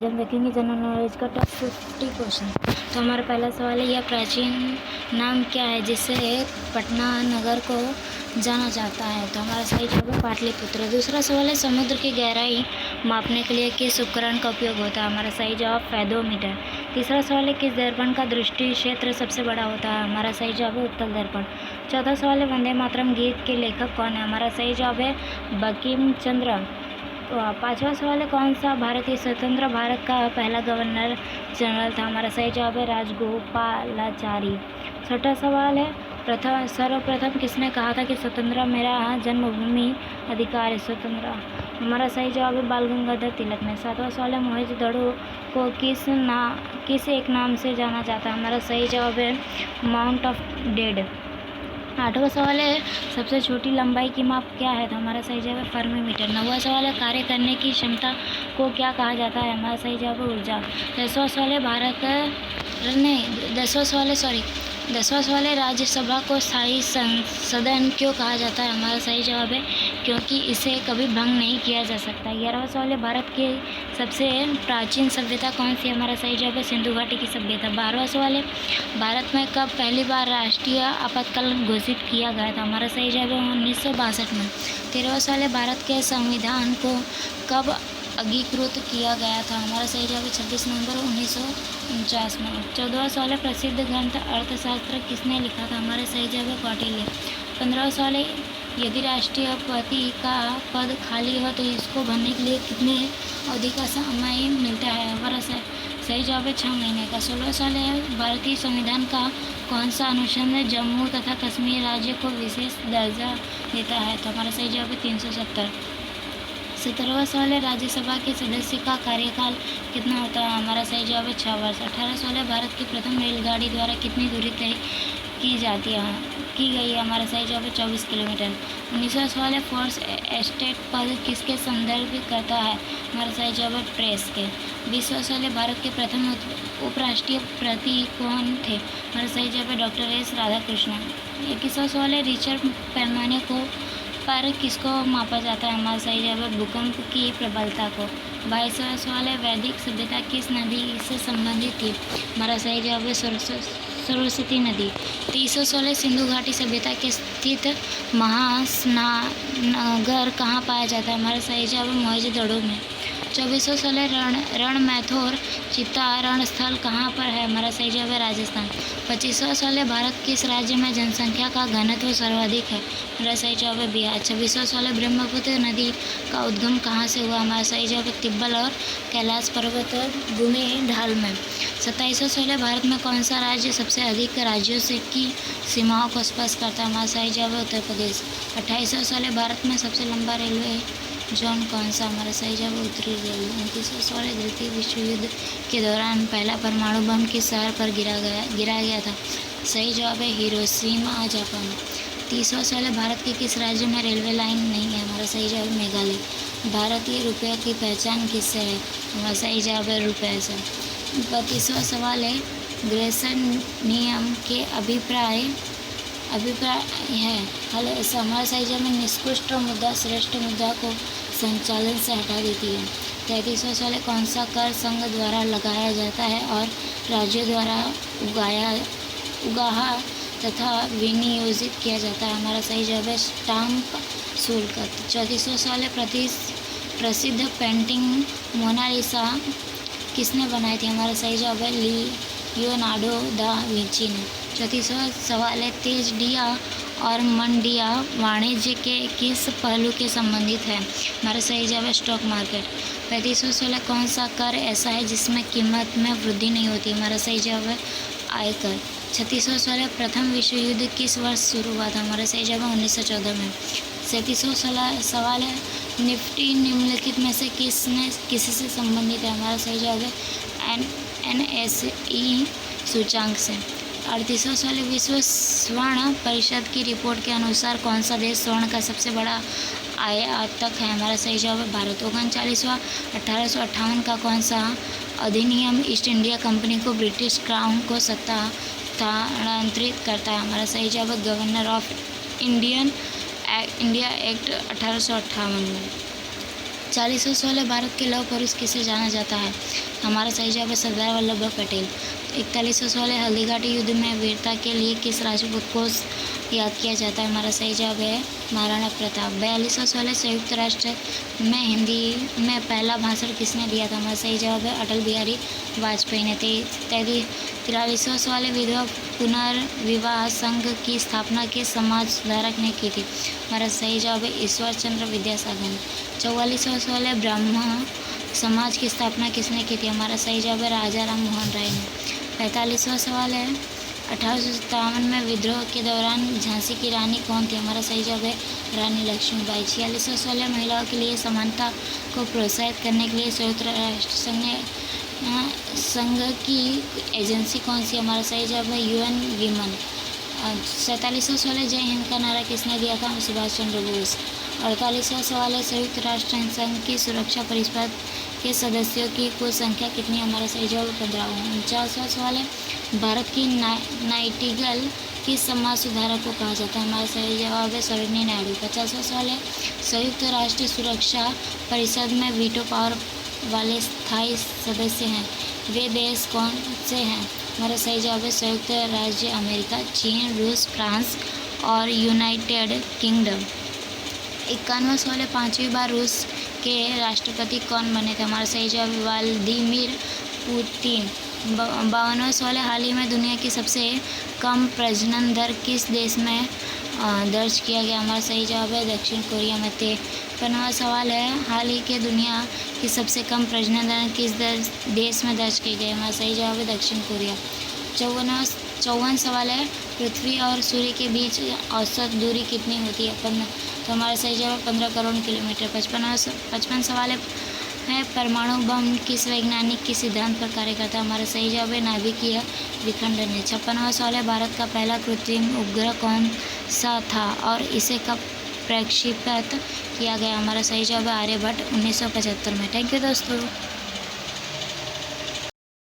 हम देखेंगे general knowledge का टॉप 50 क्वेश्चन। तो हमारा पहला सवाल है, यह प्राचीन नाम क्या है जिससे पटना नगर को जाना जाता है? तो हमारा सही जवाब है पाटलिपुत्र। दूसरा सवाल है, समुद्र की गहराई मापने के लिए किस उपकरण का उपयोग होता है? हमारा सही जवाब फेदोमीटर। तीसरा सवाल है, किस दर्पण का दृष्टि क्षेत्र सबसे बड़ा होता है? हमारा सही जवाब है उत्तल दर्पण। चौथा सवाल है, वंदे मातरम गीत के लेखक कौन है? हमारा सही जवाब है बंकिम चंद्र। पांचवा सवाल है, कौन सा भारतीय स्वतंत्र भारत का पहला गवर्नर जनरल था? हमारा सही जवाब है राजगोपालाचारी। छठा सवाल है, सर्वप्रथम किसने कहा था कि स्वतंत्र मेरा जन्मभूमि अधिकार है? स्वतंत्र। हमारा सही जवाब है बाल गंगाधर तिलक ने। सातवां सवाल है, मोहनजोदड़ो को किस एक नाम से जाना जाता है? हमारा सही जवाब है माउंट ऑफ डेड। आठवां सवाल है, सबसे छोटी लंबाई की माप क्या है? तो हमारा सही जवाब है फर्मीमीटर। नौवां सवाल है, कार्य करने की क्षमता को क्या कहा जाता है? हमारा सही जवाब है ऊर्जा। दसवां सवाल है, राज्यसभा को स्थायी सदन क्यों कहा जाता है? हमारा सही जवाब है क्योंकि इसे कभी भंग नहीं किया जा सकता। 11वां सवाल है, भारत की सबसे प्राचीन सभ्यता कौन सी है? हमारा सही जवाब है सिंधु घाटी की सभ्यता। 12वां सवाल है, भारत में कब पहली बार राष्ट्रीय आपातकाल घोषित किया गया था? हमारा सही जवाब है 1962 में। 13वां सवाल है, भारत के संविधान को कब अंगीकृत किया गया था? हमारा सही जवाब है 26 नवंबर 1949 में। 14वां सवाल है, प्रसिद्ध ग्रंथ अर्थशास्त्र किसने लिखा था? हमारा सही जवाब है कौटिल्य। 15वां सवाल है, यदि राष्ट्रपति का पद खाली हो तो इसको भरने के लिए कितने अवधि का समय मिलता है? हमारा सही जवाब है 6 महीने का। 16वां सवाल है, भारतीय संविधान का कौन सा अनुच्छेद जम्मू तथा कश्मीर राज्य को विशेष दर्जा देता है? तो हमारा सही जवाब है 370। 17वां सवाल है, राज्यसभा के सदस्य का कार्यकाल कितना होता है? हमारा सही जवाब है 6 वर्ष। 18वां सवाल है, भारत की प्रथम रेलगाड़ी द्वारा कितनी दूरी तय की गई है? हमारा सही जवाब है 24 किलोमीटर। 19वां सवाल है, फोर्स एस्टेट पद किसके संदर्भित करता है? हमारा सही जवाब है प्रेस के। 20वां सवाल है, भारत के प्रथम उपराष्ट्रपति कौन थे? हमारा सही जवाब है डॉक्टर एस राधाकृष्णन। 21वां सवाल है, रिचर पैमाने पर किसको मापा जाता है? हमारा सही जवाब है भूकंप की प्रबलता को। 22वां सवाल है, वैदिक सभ्यता किस नदी से संबंधित थी? हमारा सही जवाब है सरस्वती नदी। 23वां सवाल है, सिंधु घाटी सभ्यता के स्थित महास्नानगर कहाँ पाया जाता है? हमारा सही जवाब है मोहनजोदड़ो में। 24वां सवाल है, रणथंभौर चित्ता रणस्थल कहाँ पर है? हमारा सही जवाब है राजस्थान। 25वां सवाल है, भारत किस राज्य में जनसंख्या का घनत्व सर्वाधिक है? हमारा सही जवाब है बिहार। 26वां सवाल है, ब्रह्मपुत्र नदी का उद्गम कहाँ से हुआ? हमारा सही जवाब है तिब्बल और कैलाश पर्वत भूमि ढाल में। 27वां सवाल है, भारत में कौन सा राज्य सबसे अधिक राज्यों से की सीमाओं को स्पर्श करता है? हमारा सही जवाब है उत्तर प्रदेश। 28वां सवाल है, भारत में सबसे लंबा रेलवे जोन कौन सा? हमारा सही जवाब उत्तरी रेलवे। 29वां सवाल है, द्वितीय विश्व युद्ध के दौरान पहला परमाणु बम किस शहर पर गिरा गया था? सही जवाब है हिरोशिमा जापान। 30वां सवाल है, भारत के किस राज्य में रेलवे लाइन नहीं है? हमारा सही जवाब है मेघालय। भारतीय रुपये की पहचान किससे है? हमारा सही जवाब है रुपये से। 32वां सवाल है, ग्रेसन नियम के अभिप्राय है हमारा सही जवाब में निष्कृष्ट मुद्रा श्रेष्ठ मुद्रा को संचालन से हटा देती है। 33वां सवाल है, कौन सा कर संघ द्वारा लगाया जाता है और राज्यों द्वारा उगाहा तथा विनियोजित किया जाता है? हमारा सही जवाब है स्टाम्प शुल्क। 34वां सवाल है, प्रसिद्ध पेंटिंग मोनालिसा किसने बनाई थी? हमारा सही जवाब है लियोनार्डो दा विंची ने। 34वां सवाल है, तेज दिया और मंडिया वाणिज्य के किस पहलू के संबंधित है? हमारा सही जवाब है स्टॉक मार्केट। 35वां सवाल है, कौन सा कर ऐसा है जिसमें कीमत में वृद्धि नहीं होती? हमारा सही जवाब है आयकर। 36वां सवाल है, प्रथम विश्व युद्ध किस वर्ष शुरू हुआ था? हमारा सही जवाब है 1914 में। 37वां सवाल है, निफ्टी निम्नलिखित में से किसी से संबंधित है? हमारा सही जवाब है NSE सूचांक से। 38वां सवाल है, विश्व स्वर्ण परिषद की रिपोर्ट के अनुसार कौन सा देश स्वर्ण का सबसे बड़ा आयातक है? हमारा सही जवाब है भारत। 39वां 1858 का कौन सा अधिनियम ईस्ट इंडिया कंपनी को ब्रिटिश क्राउन को सत्ता स्थानांतरित करता है? हमारा सही जवाब है गवर्नर ऑफ इंडिया एक्ट 1858 में। 4016 भारत के लौह पुरुष किसे जाना जाता है? हमारा सही जवाब है सरदार वल्लभ भाई पटेल। 4116 हल्दीघाटी युद्ध में वीरता के लिए किस राजपूत को याद किया जाता है? हमारा सही जवाब है महाराणा प्रताप। 4216 संयुक्त राष्ट्र में हिंदी में पहला भाषण किसने दिया था? हमारा सही जवाब है अटल बिहारी वाजपेयी ने। 4316 विधवा पुनर्विवाह संघ की स्थापना किस समाज सुधारक ने की थी? हमारा सही जवाब है ईश्वर चंद्र विद्यासागर। 4416 ब्राह्मण समाज की स्थापना किसने की थी? हमारा सही जवाब है राजा राम मोहन राय ने। 45वां सवाल है 1857 में विद्रोह के दौरान झांसी की रानी कौन थी? हमारा सही जवाब है रानी लक्ष्मीबाई। 4616 महिलाओं के लिए समानता को प्रोत्साहित करने के लिए संयुक्त राष्ट्र संघ की एजेंसी कौन सी? हमारा सही जवाब है UN वीमन। 4716 जय हिंद का नारा किसने दिया था? सुभाष चंद्र बोस। 48वां सवाल है संयुक्त राष्ट्र संघ की सुरक्षा परिषद के सदस्यों की कुल संख्या कितनी? हमारा सही जवाब 15। 49वां सवाल है भारत की नाइटिंगेल किस समाज सुधारक को कहा जाता है? हमारा सही जवाब है सरोजिनी नायडू। 50वां सवाल है संयुक्त राष्ट्र सुरक्षा परिषद में वीटो पावर वाले स्थायी सदस्य हैं, वे देश कौन से हैं? हमारा सही जवाब है संयुक्त राज्य अमेरिका, चीन, रूस, फ्रांस और यूनाइटेड किंगडम। 51वां सवाल है 5वीं बार रूस के राष्ट्रपति कौन बने थे? हमारा सही जवाब है व्लादिमीर पुतिन। 52वां सवाल है हाल ही में दुनिया की सबसे कम प्रजनन दर किस देश में दर्ज किया गया? हमारा सही जवाब है दक्षिण कोरिया में। 53वां सवाल है हाल ही के दुनिया की सबसे कम प्रजनन दर किस देश में दर्ज की गई? हमारा सही जवाब है दक्षिण कोरिया। 54वां सवाल है पृथ्वी और सूर्य के बीच औसत दूरी कितनी होती है? तो हमारा सही जवाब 15 करोड़ किलोमीटर। 55 सवाल है परमाणु बम किस वैज्ञानिक के सिद्धांत पर कार्य करता है? हमारा सही जवाब है नाभिकीय विखंडन है। 56वां सवाल है भारत का पहला कृत्रिम उपग्रह कौन सा था और इसे कब प्रक्षेपित किया गया? हमारा सही जवाब है आर्यभट्ट 1975 में। थैंक यू दोस्तों।